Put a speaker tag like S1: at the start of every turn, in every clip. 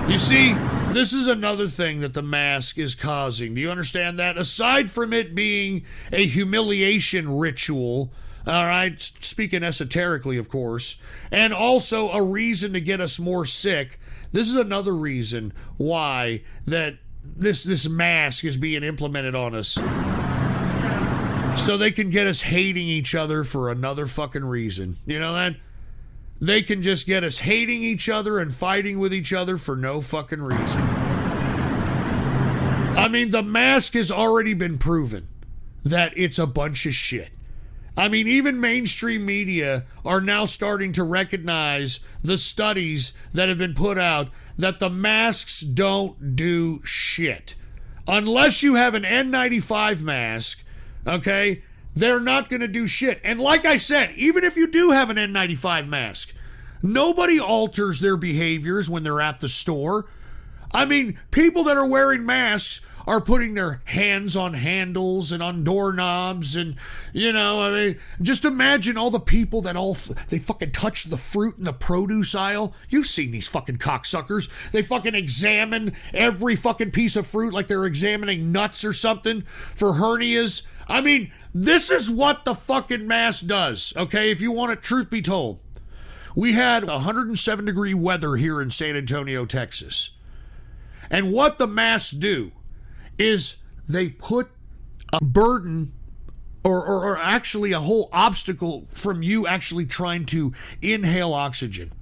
S1: You see, this is another thing that the mask is causing. Do you understand that? Aside from it being a humiliation ritual, all right, speaking esoterically, of course, and also a reason to get us more sick, this is another reason why that this mask is being implemented on us. So they can get us hating each other for another fucking reason. You know that? They can just get us hating each other and fighting with each other for no fucking reason. I mean, the mask has already been proven that it's a bunch of shit. I mean, even mainstream media are now starting to recognize the studies that have been put out that the masks don't do shit. Unless you have an N95 mask, okay, they're not going to do shit. And like I said, even if you do have an N95 mask, nobody alters their behaviors when they're at the store. I mean, people that are wearing masks are putting their hands on handles and on doorknobs and, you know, I mean, just imagine all the people that they fucking touch the fruit in the produce aisle. You've seen these fucking cocksuckers. They fucking examine every fucking piece of fruit like they're examining nuts or something for hernias. I mean, this is what the fucking mask does, okay, if you want it, truth be told. We had 107-degree weather here in San Antonio, Texas. And what the masks do is they put a burden or actually a whole obstacle from you actually trying to inhale oxygen.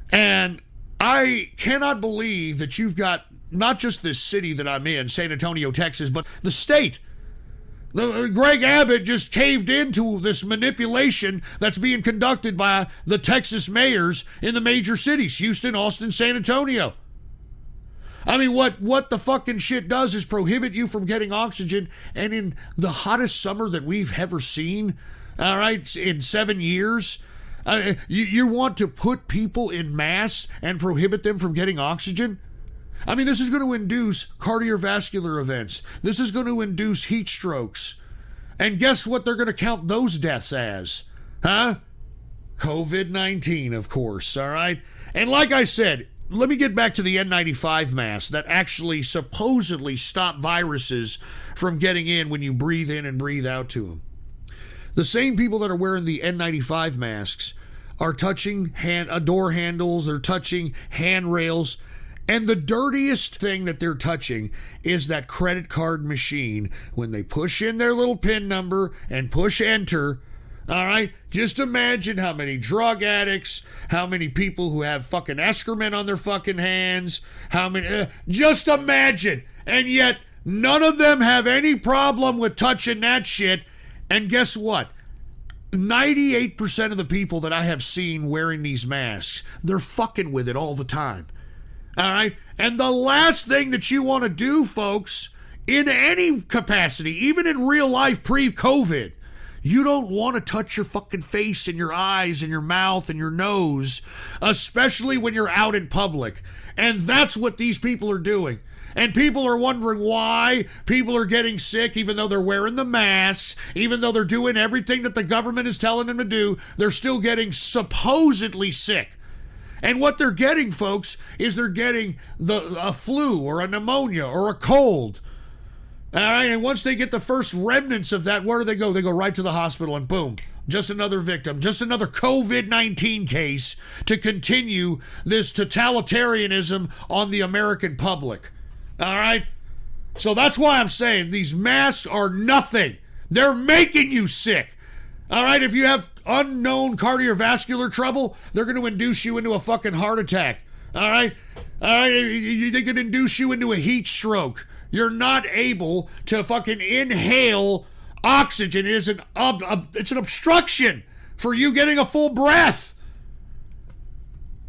S1: And I cannot believe that you've got not just this city that I'm in, San Antonio, Texas, but the state. Greg Abbott just caved into this manipulation that's being conducted by the Texas mayors in the major cities, Houston, Austin, San Antonio. I mean, what the fucking shit does is prohibit you from getting oxygen, and in the hottest summer that we've ever seen, all right, in 7 years, you want to put people in masks and prohibit them from getting oxygen? I mean, this is going to induce cardiovascular events. This is going to induce heat strokes. And guess what they're going to count those deaths as? Huh? COVID-19, of course, all right? And like I said, let me get back to the N95 mask that actually supposedly stop viruses from getting in when you breathe in and breathe out to them. The same people that are wearing the N95 masks are touching door handles, they're touching handrails, and the dirtiest thing that they're touching is that credit card machine. When they push in their little PIN number and push enter, all right, just imagine how many drug addicts, how many people who have fucking excrement on their fucking hands, how many, just imagine. And yet, none of them have any problem with touching that shit. And guess what? 98% of the people that I have seen wearing these masks, they're fucking with it all the time. All right? And the last thing that you want to do, folks, in any capacity, even in real life pre-COVID, you don't want to touch your fucking face and your eyes and your mouth and your nose, especially when you're out in public. And that's what these people are doing. And people are wondering why people are getting sick, even though they're wearing the masks, even though they're doing everything that the government is telling them to do, they're still getting supposedly sick. And what they're getting, folks, is they're getting a flu or a pneumonia or a cold. All right, and once they get the first remnants of that, where do they go? They go right to the hospital and boom, just another victim, just another COVID-19 case to continue this totalitarianism on the American public. All right? So that's why I'm saying these masks are nothing. They're making you sick. All right, if you have unknown cardiovascular trouble, they're going to induce you into a fucking heart attack. All right? They could induce you into a heat stroke. You're not able to fucking inhale oxygen. It's an obstruction for you getting a full breath.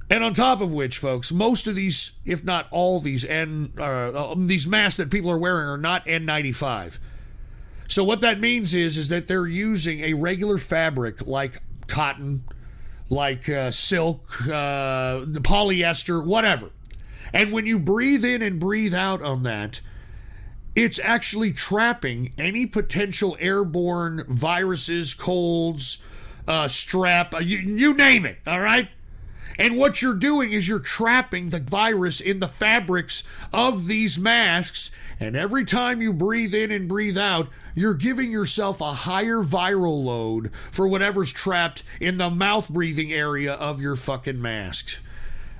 S1: And on top of which, folks, most of these, if not all these masks that people are wearing are not N95. So what that means is that they're using a regular fabric like cotton, like silk, polyester, whatever. And when you breathe in and breathe out on that, it's actually trapping any potential airborne viruses, colds, strep, you name it, all right? And what you're doing is you're trapping the virus in the fabrics of these masks. And every time you breathe in and breathe out, you're giving yourself a higher viral load for whatever's trapped in the mouth breathing area of your fucking mask.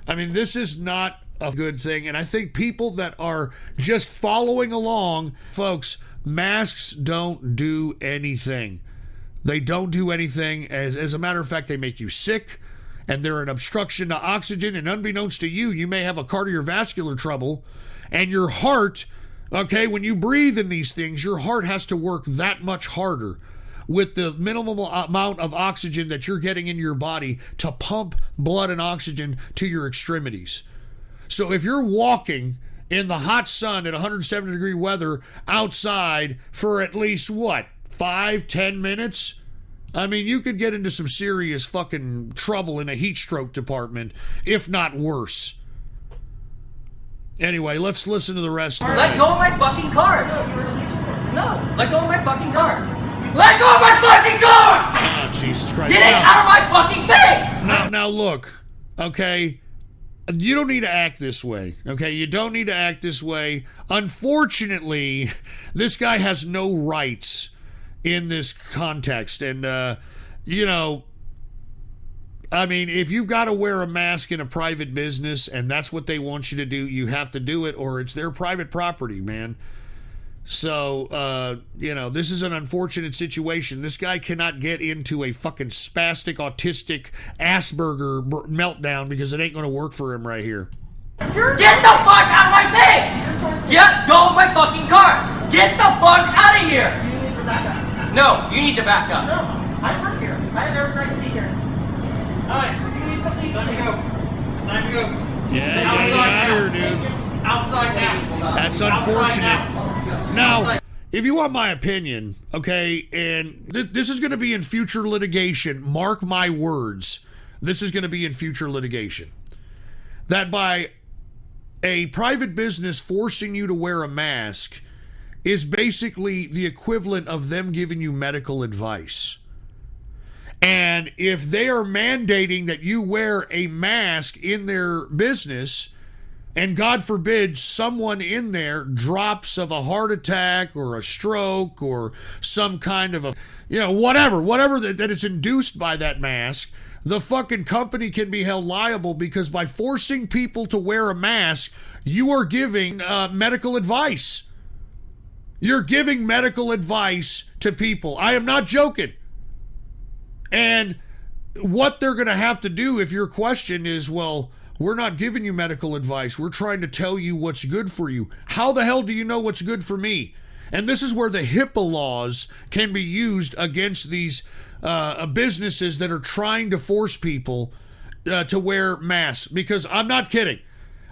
S1: I mean, this is not a good thing. And I think people that are just following along, folks, masks don't do anything. They don't do anything. As a matter of fact, they make you sick, and they're an obstruction to oxygen. And unbeknownst to you, you may have a cardiovascular trouble, and your heart, okay, when you breathe in these things, your heart has to work that much harder with the minimal amount of oxygen that you're getting into your body to pump blood and oxygen to your extremities. So if you're walking in the hot sun at 170-degree weather outside for at least, 5-10 minutes? I mean, you could get into some serious fucking trouble in a heat stroke department, if not worse. Anyway, let's listen to the rest.
S2: Let go of my fucking card. No, let go of my fucking card. Let go of my fucking card!
S1: Oh, Jesus Christ.
S2: Get it out of my fucking face!
S1: Now look, okay? You don't need to act this way, okay? You don't need to act this way. Unfortunately, this guy has no rights in this context. And, I mean, if you've got to wear a mask in a private business and that's what they want you to do, you have to do it, or it's their private property, man. So, this is an unfortunate situation. This guy cannot get into a fucking spastic, autistic Asperger meltdown because it ain't going to work for him right here.
S2: Get the fuck out of my face! Get go of my fucking car! Get the fuck out of here!
S3: You need to back up.
S2: No, you need to back up.
S3: No, I work here. I have every right to be here.
S4: Hi.
S3: You need something.
S4: It's time to go. It's time to go.
S1: Yeah, get out of here, dude.
S4: Outside now.
S1: That's unfortunate. Now, if you want my opinion, okay, and this is going to be in future litigation, mark my words, this is going to be in future litigation, that by a private business forcing you to wear a mask is basically the equivalent of them giving you medical advice. And if they are mandating that you wear a mask in their business, and God forbid someone in there drops of a heart attack or a stroke or some kind of a, whatever that is induced by that mask, the fucking company can be held liable because by forcing people to wear a mask, you are giving medical advice. You're giving medical advice to people. I am not joking. And what they're going to have to do if your question is, well, we're not giving you medical advice. We're trying to tell you what's good for you. How the hell do you know what's good for me? And this is where the HIPAA laws can be used against these businesses that are trying to force people to wear masks. Because I'm not kidding.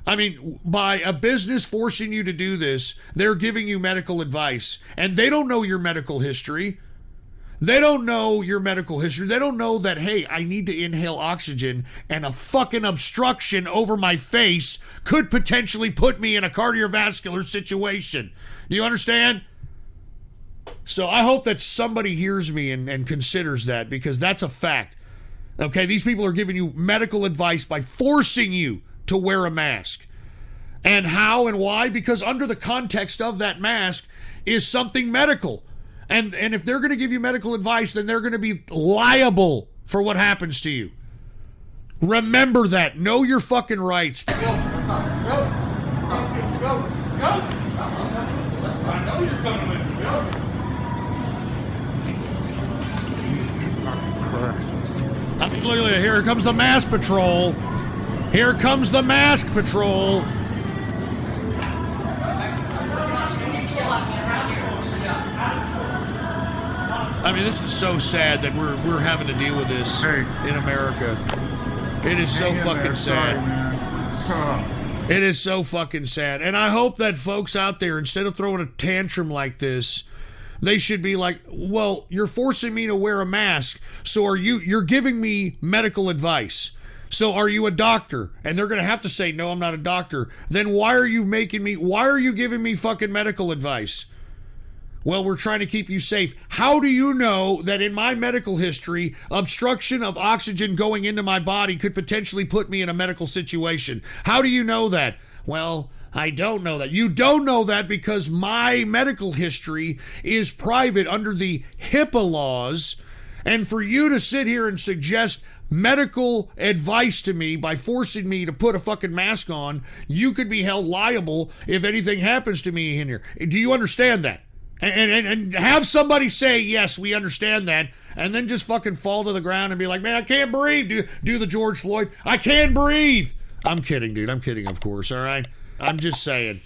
S1: I mean, by a business forcing you to do this, they're giving you medical advice. And they don't know your medical history. They don't know your medical history. They don't know that, hey, I need to inhale oxygen and a fucking obstruction over my face could potentially put me in a cardiovascular situation. Do you understand? So I hope that somebody hears me and considers that, because that's a fact. Okay, these people are giving you medical advice by forcing you to wear a mask. And how and why? Because under the context of that mask is something medical. And if they're going to give you medical advice, then they're going to be liable for what happens to you. Remember that. Know your fucking rights.
S4: Go. Go. Go. Go. I know you're coming with me. Go.
S1: Look, here comes the mask patrol. Here comes the mask patrol. I mean, this is so sad that we're having to deal with this in America. It is so fucking sad. It is so fucking sad. And I hope that folks out there, instead of throwing a tantrum like this, they should be like, well, you're forcing me to wear a mask, so you're giving me medical advice. So are you a doctor? And they're going to have to say, no, I'm not a doctor. Then why are you giving me fucking medical advice? Well, we're trying to keep you safe. How do you know that in my medical history, obstruction of oxygen going into my body could potentially put me in a medical situation? How do you know that? Well, I don't know that. You don't know that because my medical history is private under the HIPAA laws. And for you to sit here and suggest medical advice to me by forcing me to put a fucking mask on, you could be held liable if anything happens to me in here. Do you understand that? And have somebody say, yes, we understand that, and then just fucking fall to the ground and be like, man, I can't breathe. Do the George Floyd. I can't breathe. I'm kidding, dude. I'm kidding, of course, all right? I'm just saying.